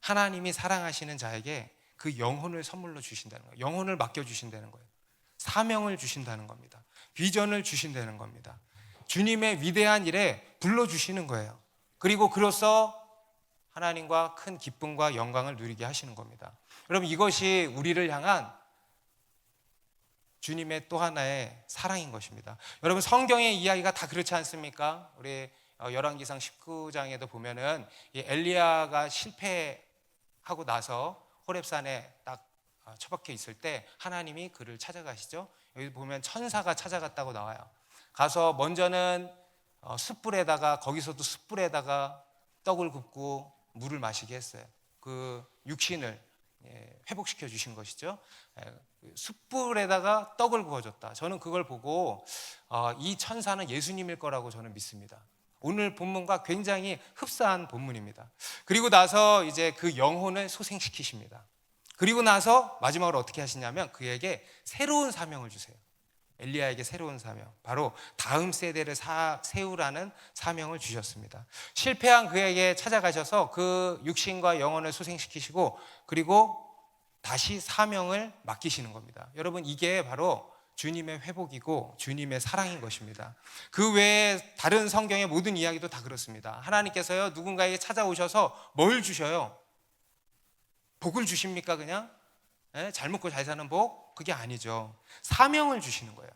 하나님이 사랑하시는 자에게 그 영혼을 선물로 주신다는 거예요. 영혼을 맡겨주신다는 거예요. 사명을 주신다는 겁니다. 비전을 주신다는 겁니다. 주님의 위대한 일에 불러주시는 거예요. 그리고 그로써 하나님과 큰 기쁨과 영광을 누리게 하시는 겁니다. 여러분, 이것이 우리를 향한 주님의 또 하나의 사랑인 것입니다. 여러분, 성경의 이야기가 다 그렇지 않습니까? 우리 열왕기상 19장에도 보면은 이 엘리야가 실패하고 나서 호렙산에 딱 처박혀 있을 때 하나님이 그를 찾아가시죠. 여기 보면 천사가 찾아갔다고 나와요. 가서 먼저는 숯불에다가, 거기서도 숯불에다가 떡을 굽고 물을 마시게 했어요. 그 육신을 회복시켜 주신 것이죠. 숯불에다가 떡을 구워줬다. 저는 그걸 보고 이 천사는 예수님일 거라고 저는 믿습니다. 오늘 본문과 굉장히 흡사한 본문입니다. 그리고 나서 이제 그 영혼을 소생시키십니다. 그리고 나서 마지막으로 어떻게 하시냐면 그에게 새로운 사명을 주세요. 엘리야에게 새로운 사명, 바로 다음 세대를 세우라는 사명을 주셨습니다. 실패한 그에게 찾아가셔서 그 육신과 영혼을 소생시키시고 그리고 다시 사명을 맡기시는 겁니다. 여러분, 이게 바로 주님의 회복이고 주님의 사랑인 것입니다. 그 외에 다른 성경의 모든 이야기도 다 그렇습니다. 하나님께서요, 누군가에게 찾아오셔서 뭘 주셔요? 복을 주십니까? 그냥? 잘 먹고 잘 사는 복? 그게 아니죠. 사명을 주시는 거예요.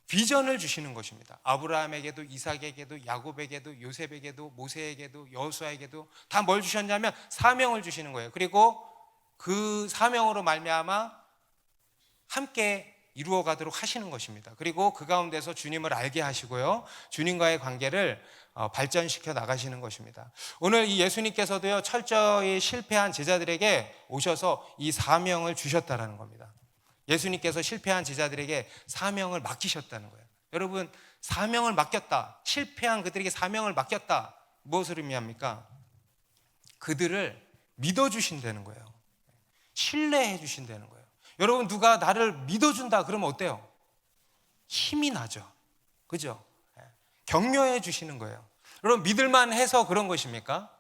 비전을 주시는 것입니다. 아브라함에게도, 이삭에게도, 야곱에게도, 요셉에게도, 모세에게도, 여호수아에게도 다 뭘 주셨냐면 사명을 주시는 거예요. 그리고 그 사명으로 말미암아 함께 이루어가도록 하시는 것입니다. 그리고 그 가운데서 주님을 알게 하시고요, 주님과의 관계를 발전시켜 나가시는 것입니다. 오늘 이 예수님께서도요, 철저히 실패한 제자들에게 오셔서 이 사명을 주셨다는 겁니다. 예수님께서 실패한 제자들에게 사명을 맡기셨다는 거예요. 여러분, 사명을 맡겼다, 실패한 그들에게 사명을 맡겼다, 무엇을 의미합니까? 그들을 믿어주신다는 거예요. 신뢰해 주신다는 거예요. 여러분, 누가 나를 믿어준다 그러면 어때요? 힘이 나죠. 그죠? 격려해 주시는 거예요. 여러분, 믿을만 해서 그런 것입니까?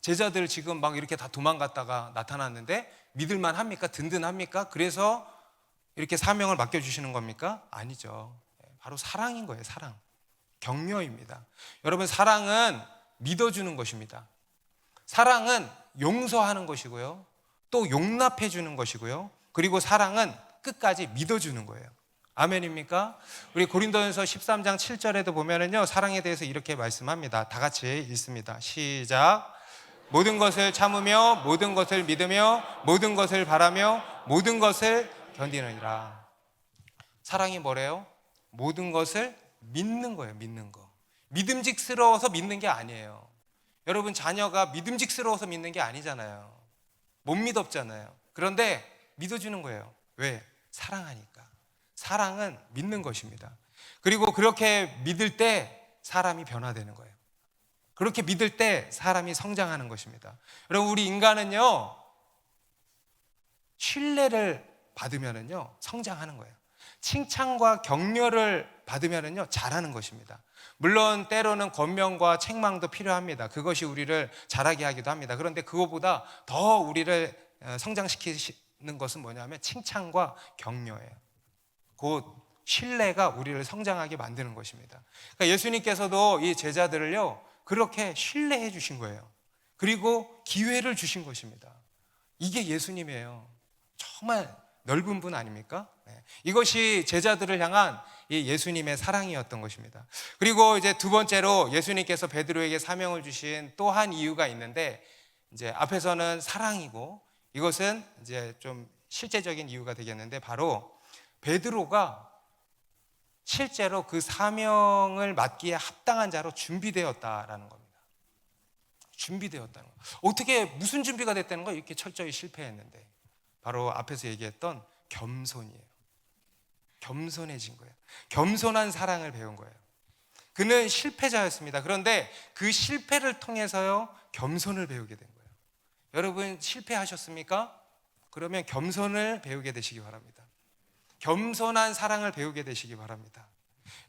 제자들 지금 막 이렇게 다 도망갔다가 나타났는데 믿을만 합니까? 든든합니까? 그래서 이렇게 사명을 맡겨주시는 겁니까? 아니죠. 바로 사랑인 거예요. 사랑, 격려입니다. 여러분, 사랑은 믿어주는 것입니다. 사랑은 용서하는 것이고요, 또 용납해 주는 것이고요, 그리고 사랑은 끝까지 믿어주는 거예요. 아멘입니까? 우리 고린도전서 13장 7절에도 보면은요, 사랑에 대해서 이렇게 말씀합니다. 다 같이 읽습니다. 시작. 모든 것을 참으며 모든 것을 믿으며 모든 것을 바라며 모든 것을 견디느니라. 사랑이 뭐래요? 모든 것을 믿는 거예요. 믿는 거. 믿음직스러워서 믿는 게 아니에요. 여러분, 자녀가 믿음직스러워서 믿는 게 아니잖아요. 못 믿었잖아요. 그런데 믿어주는 거예요. 왜? 사랑하니까. 사랑은 믿는 것입니다. 그리고 그렇게 믿을 때 사람이 변화되는 거예요. 그렇게 믿을 때 사람이 성장하는 것입니다. 여러분, 우리 인간은요, 신뢰를 받으면은요 성장하는 거예요. 칭찬과 격려를 받으면은요 잘하는 것입니다. 물론 때로는 권명과 책망도 필요합니다. 그것이 우리를 자라게 하기도 합니다. 그런데 그것보다 더 우리를 성장시키는 것은 뭐냐면 칭찬과 격려예요. 곧 신뢰가 우리를 성장하게 만드는 것입니다. 그러니까 예수님께서도 이 제자들을요 그렇게 신뢰해 주신 거예요. 그리고 기회를 주신 것입니다. 이게 예수님이에요. 정말 넓은 분 아닙니까? 네. 이것이 제자들을 향한 이 예수님의 사랑이었던 것입니다. 그리고 이제 두 번째로 예수님께서 베드로에게 사명을 주신 또 한 이유가 있는데, 이제 앞에서는 사랑이고 이것은 이제 좀 실제적인 이유가 되겠는데, 바로 베드로가 실제로 그 사명을 맡기에 합당한 자로 준비되었다라는 겁니다. 준비되었다는 거. 어떻게 무슨 준비가 됐다는 거예요? 이렇게 철저히 실패했는데, 바로 앞에서 얘기했던 겸손이에요. 겸손해진 거예요. 겸손한 사랑을 배운 거예요. 그는 실패자였습니다. 그런데 그 실패를 통해서요, 겸손을 배우게 된 거예요. 여러분 실패하셨습니까? 그러면 겸손을 배우게 되시기 바랍니다. 겸손한 사랑을 배우게 되시기 바랍니다.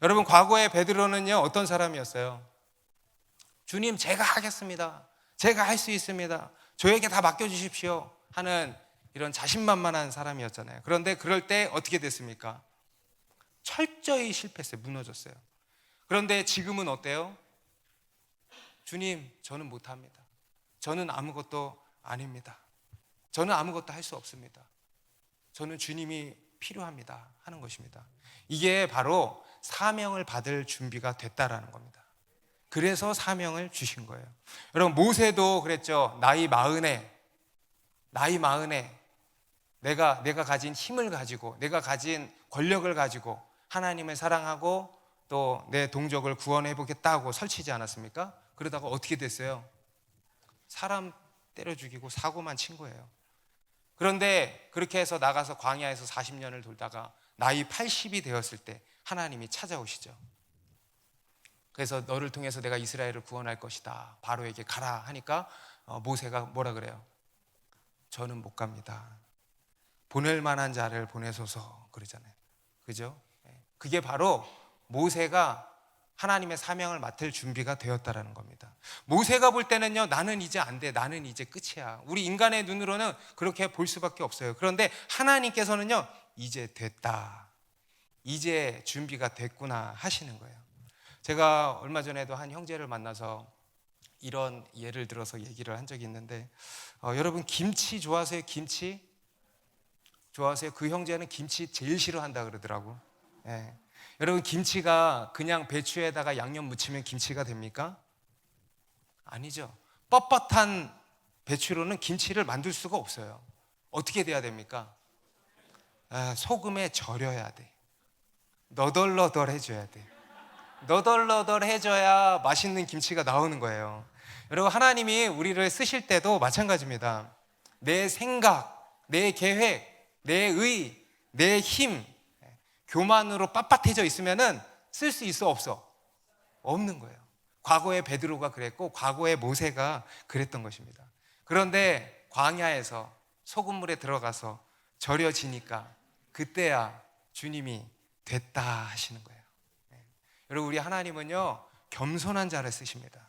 여러분, 과거에 베드로는요, 어떤 사람이었어요? 주님, 제가 하겠습니다. 제가 할 수 있습니다. 저에게 다 맡겨주십시오 하는 이런 자신만만한 사람이었잖아요. 그런데 그럴 때 어떻게 됐습니까? 철저히 실패했어요. 무너졌어요. 그런데 지금은 어때요? 주님, 저는 못합니다. 저는 아무것도 아닙니다. 저는 아무것도 할 수 없습니다. 저는 주님이 필요합니다 하는 것입니다. 이게 바로 사명을 받을 준비가 됐다라는 겁니다. 그래서 사명을 주신 거예요. 여러분, 모세도 그랬죠. 나이 마흔에 내가 가진 힘을 가지고, 내가 가진 권력을 가지고 하나님을 사랑하고 또 내 동족을 구원해 보겠다고 설치지 않았습니까? 그러다가 어떻게 됐어요? 사람 때려 죽이고 사고만 친 거예요. 그런데 그렇게 해서 나가서 광야에서 40년을 돌다가 나이 80이 되었을 때 하나님이 찾아오시죠. 그래서 너를 통해서 내가 이스라엘을 구원할 것이다, 바로에게 가라 하니까 모세가 뭐라 그래요? 저는 못 갑니다. 보낼 만한 자를 보내소서 그러잖아요. 그죠? 그게 바로 모세가 하나님의 사명을 맡을 준비가 되었다라는 겁니다. 모세가 볼 때는요, 나는 이제 안 돼, 나는 이제 끝이야. 우리 인간의 눈으로는 그렇게 볼 수밖에 없어요. 그런데 하나님께서는요, 이제 됐다, 이제 준비가 됐구나 하시는 거예요. 제가 얼마 전에도 한 형제를 만나서 이런 예를 들어서 얘기를 한 적이 있는데, 여러분 김치 좋아하세요? 김치 좋아하세요? 그 형제는 김치 제일 싫어한다 그러더라고. 예. 여러분, 김치가 그냥 배추에다가 양념 무치면 김치가 됩니까? 아니죠. 뻣뻣한 배추로는 김치를 만들 수가 없어요. 어떻게 돼야 됩니까? 소금에 절여야 돼. 너덜너덜해져야 돼. 너덜너덜해져야 맛있는 김치가 나오는 거예요. 여러분, 하나님이 우리를 쓰실 때도 마찬가지입니다. 내 생각, 내 계획, 내 의, 내 힘, 교만으로 빳빳해져 있으면은 쓸 수 있어, 없어? 없는 거예요. 과거의 베드로가 그랬고 과거의 모세가 그랬던 것입니다. 그런데 광야에서 소금물에 들어가서 절여지니까 그때야 주님이 됐다 하시는 거예요. 여러분, 우리 하나님은요, 겸손한 자를 쓰십니다.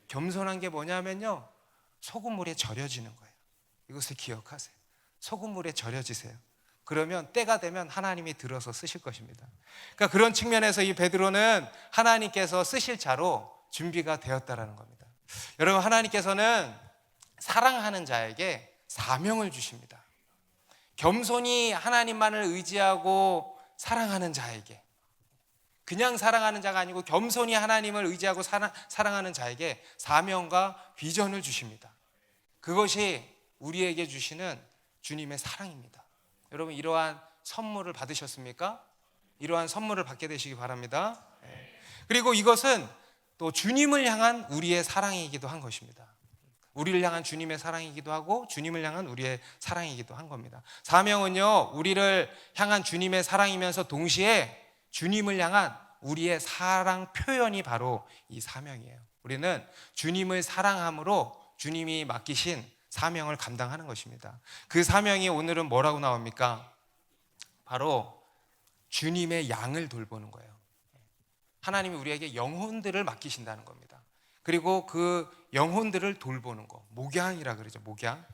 겸손한 게 뭐냐면요, 소금물에 절여지는 거예요. 이것을 기억하세요. 소금물에 절여지세요. 그러면 때가 되면 하나님이 들어서 쓰실 것입니다. 그러니까 그런 측면에서 이 베드로는 하나님께서 쓰실 자로 준비가 되었다라는 겁니다. 여러분, 하나님께서는 사랑하는 자에게 사명을 주십니다. 겸손히 하나님만을 의지하고 사랑하는 자에게, 그냥 사랑하는 자가 아니고 겸손히 하나님을 의지하고 사랑하는 자에게 사명과 비전을 주십니다. 그것이 우리에게 주시는 주님의 사랑입니다. 여러분, 이러한 선물을 받으셨습니까? 이러한 선물을 받게 되시기 바랍니다. 그리고 이것은 또 주님을 향한 우리의 사랑이기도 한 것입니다. 우리를 향한 주님의 사랑이기도 하고 주님을 향한 우리의 사랑이기도 한 겁니다. 사명은요, 우리를 향한 주님의 사랑이면서 동시에 주님을 향한 우리의 사랑 표현이 바로 이 사명이에요. 우리는 주님을 사랑함으로 주님이 맡기신 사명을 감당하는 것입니다. 그 사명이 오늘은 뭐라고 나옵니까? 바로 주님의 양을 돌보는 거예요. 하나님이 우리에게 영혼들을 맡기신다는 겁니다. 그리고 그 영혼들을 돌보는 거, 목양이라 그러죠. 목양.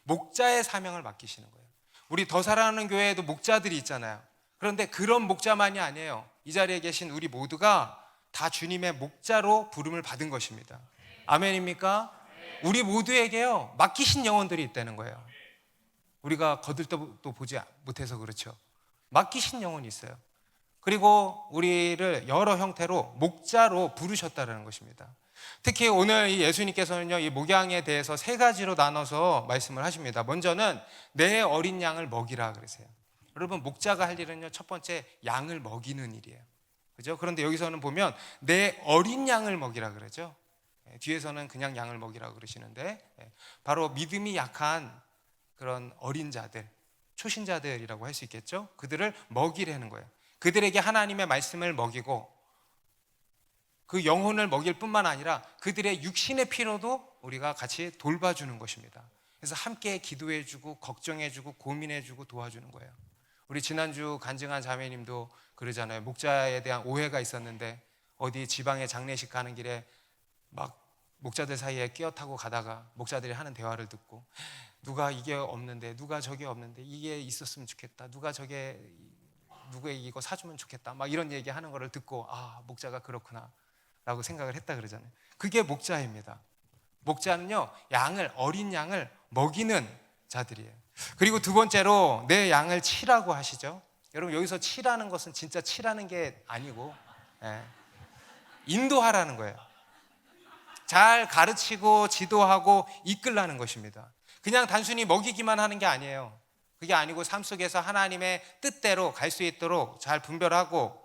목자의 사명을 맡기시는 거예요. 우리 더 사랑하는 교회에도 목자들이 있잖아요. 그런데 그런 목자만이 아니에요. 이 자리에 계신 우리 모두가 다 주님의 목자로 부름을 받은 것입니다. 아멘입니까? 우리 모두에게요 맡기신 영혼들이 있다는 거예요. 우리가 거들떠도 보지 못해서 그렇죠. 맡기신 영혼이 있어요. 그리고 우리를 여러 형태로 목자로 부르셨다는 것입니다. 특히 오늘 이 예수님께서는요 이 목양에 대해서 세 가지로 나눠서 말씀을 하십니다. 먼저는 내 어린 양을 먹이라 그러세요. 여러분, 목자가 할 일은요 첫 번째 양을 먹이는 일이에요. 그죠? 그런데 여기서는 보면 내 어린 양을 먹이라 그러죠. 뒤에서는 그냥 양을 먹이라 그러시는데, 바로 믿음이 약한 그런 어린 자들, 초신자들이라고 할 수 있겠죠. 그들을 먹이라는 거예요. 그들에게 하나님의 말씀을 먹이고 그 영혼을 먹일 뿐만 아니라 그들의 육신의 피로도 우리가 같이 돌봐주는 것입니다. 그래서 함께 기도해주고 걱정해주고 고민해주고 도와주는 거예요. 우리 지난주 간증한 자매님도 그러잖아요. 목자에 대한 오해가 있었는데 어디 지방에 장례식 가는 길에 막 목자들 사이에 끼어 타고 가다가 목자들이 하는 대화를 듣고, 누가 이게 없는데, 누가 저게 없는데, 이게 있었으면 좋겠다, 누가 저게 누구에게 이거 사주면 좋겠다, 막 이런 얘기하는 거를 듣고, 아, 목자가 그렇구나 라고 생각을 했다 그러잖아요. 그게 목자입니다. 목자는요 어린 양을 먹이는 자들이에요. 그리고 두 번째로 내 양을 치라고 하시죠. 여러분, 여기서 치라는 것은 진짜 치라는 게 아니고 인도하라는 거예요. 잘 가르치고 지도하고 이끌라는 것입니다. 그냥 단순히 먹이기만 하는 게 아니에요. 그게 아니고 삶 속에서 하나님의 뜻대로 갈 수 있도록 잘 분별하고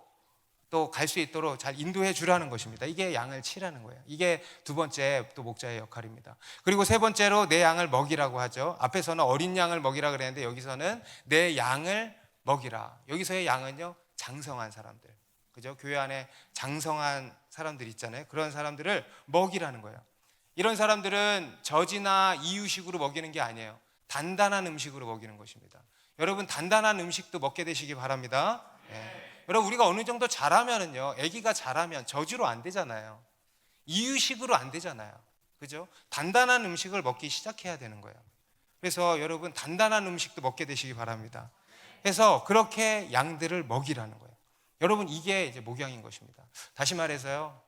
또 갈 수 있도록 잘 인도해 주라는 것입니다. 이게 양을 치라는 거예요. 이게 두 번째 또 목자의 역할입니다. 그리고 세 번째로 내 양을 먹이라고 하죠. 앞에서는 어린 양을 먹이라 그랬는데 여기서는 내 양을 먹이라. 여기서의 양은요 장성한 사람들, 그죠? 교회 안에 장성한 사람들 있잖아요. 그런 사람들을 먹이라는 거예요. 이런 사람들은 저지나 이유식으로 먹이는 게 아니에요. 단단한 음식으로 먹이는 것입니다. 여러분, 단단한 음식도 먹게 되시기 바랍니다. 여러분, 우리가 어느 정도 자라면은요, 아기가 자라면 저주로 안 되잖아요. 이유식으로 안 되잖아요. 그죠? 단단한 음식을 먹기 시작해야 되는 거예요. 그래서 여러분, 단단한 음식도 먹게 되시기 바랍니다. 그래서 그렇게 양들을 먹이라는 거예요. 여러분, 이게 이제 목양인 것입니다. 다시 말해서요,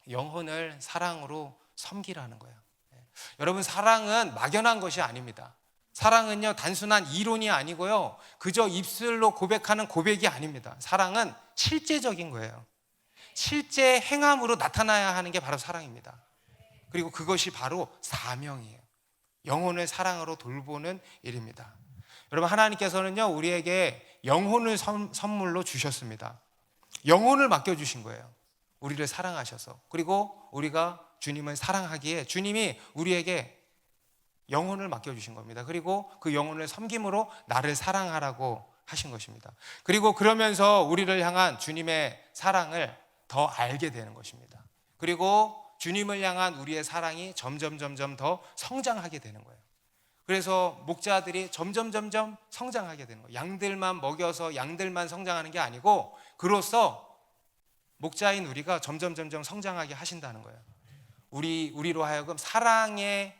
영혼을 사랑으로 섬기라는 거예요. 여러분, 사랑은 막연한 것이 아닙니다. 사랑은요 단순한 이론이 아니고요, 그저 입술로 고백하는 고백이 아닙니다. 사랑은 실제적인 거예요. 실제 행함으로 나타나야 하는 게 바로 사랑입니다. 그리고 그것이 바로 사명이에요. 영혼을 사랑으로 돌보는 일입니다. 여러분, 하나님께서는요 우리에게 영혼을 선물로 주셨습니다. 영혼을 맡겨주신 거예요. 우리를 사랑하셔서. 그리고 우리가 주님을 사랑하기에 주님이 우리에게 영혼을 맡겨주신 겁니다. 그리고 그 영혼을 섬김으로 나를 사랑하라고 하신 것입니다. 그리고 그러면서 우리를 향한 주님의 사랑을 더 알게 되는 것입니다. 그리고 주님을 향한 우리의 사랑이 점점 더 성장하게 되는 거예요. 그래서 목자들이 점점 성장하게 되는 거예요. 양들만 먹여서 양들만 성장하는 게 아니고, 그로써 목자인 우리가 점점 성장하게 하신다는 거예요. 우리로 하여금 사랑의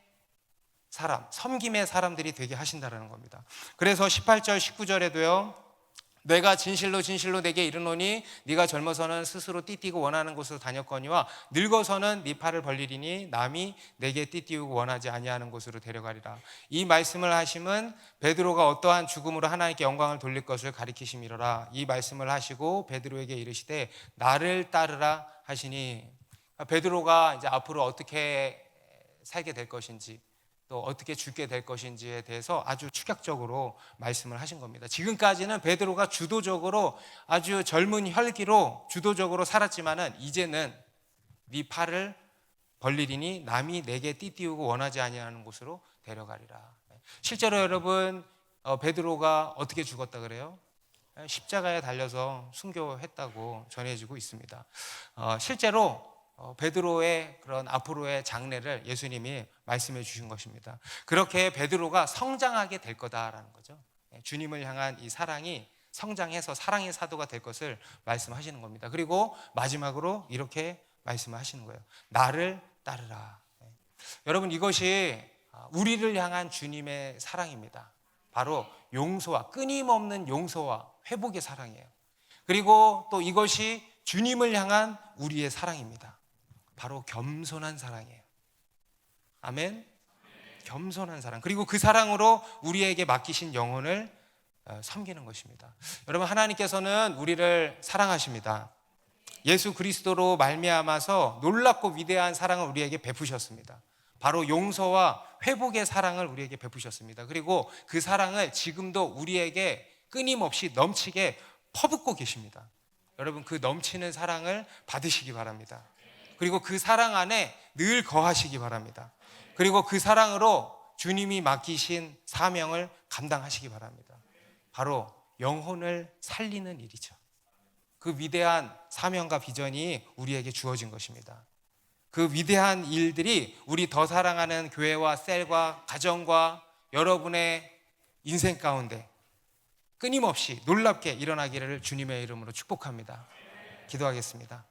사람, 섬김의 사람들이 되게 하신다는 겁니다. 그래서 18절 19절에도요 내가 진실로 내게 이르노니 네가 젊어서는 스스로 띠띠고 원하는 곳으로 다녔거니와 늙어서는 네 팔을 벌리리니 남이 내게 띠띠우고 원하지 아니하는 곳으로 데려가리라. 이 말씀을 하심은 베드로가 어떠한 죽음으로 하나님께 영광을 돌릴 것을 가리키심이로라. 이 말씀을 하시고 베드로에게 이르시되 나를 따르라 하시니, 베드로가 이제 앞으로 어떻게 살게 될 것인지 또 어떻게 죽게 될 것인지에 대해서 아주 축약적으로 말씀을 하신 겁니다. 지금까지는 베드로가 주도적으로 아주 젊은 혈기로 주도적으로 살았지만은 이제는 네 팔을 벌리리니 남이 내게 띠띠우고 원하지 아니하는 곳으로 데려가리라. 실제로 여러분, 베드로가 어떻게 죽었다 그래요? 십자가에 달려서 순교했다고 전해지고 있습니다. 실제로 베드로의 그런 앞으로의 장래를 예수님이 말씀해 주신 것입니다. 그렇게 베드로가 성장하게 될 거다라는 거죠. 주님을 향한 이 사랑이 성장해서 사랑의 사도가 될 것을 말씀하시는 겁니다. 그리고 마지막으로 이렇게 말씀하시는 거예요. 나를 따르라. 여러분, 이것이 우리를 향한 주님의 사랑입니다. 바로 용서와 끊임없는 용서와 회복의 사랑이에요. 그리고 또 이것이 주님을 향한 우리의 사랑입니다. 바로 겸손한 사랑이에요. 아멘. 겸손한 사랑, 그리고 그 사랑으로 우리에게 맡기신 영혼을 섬기는 것입니다. 여러분, 하나님께서는 우리를 사랑하십니다. 예수 그리스도로 말미암아서 놀랍고 위대한 사랑을 우리에게 베푸셨습니다. 바로 용서와 회복의 사랑을 우리에게 베푸셨습니다. 그리고 그 사랑을 지금도 우리에게 끊임없이 넘치게 퍼붓고 계십니다. 여러분, 그 넘치는 사랑을 받으시기 바랍니다. 그리고 그 사랑 안에 늘 거하시기 바랍니다. 그리고 그 사랑으로 주님이 맡기신 사명을 감당하시기 바랍니다. 바로 영혼을 살리는 일이죠. 그 위대한 사명과 비전이 우리에게 주어진 것입니다. 그 위대한 일들이 우리 더 사랑하는 교회와 셀과 가정과 여러분의 인생 가운데 끊임없이 놀랍게 일어나기를 주님의 이름으로 축복합니다. 기도하겠습니다.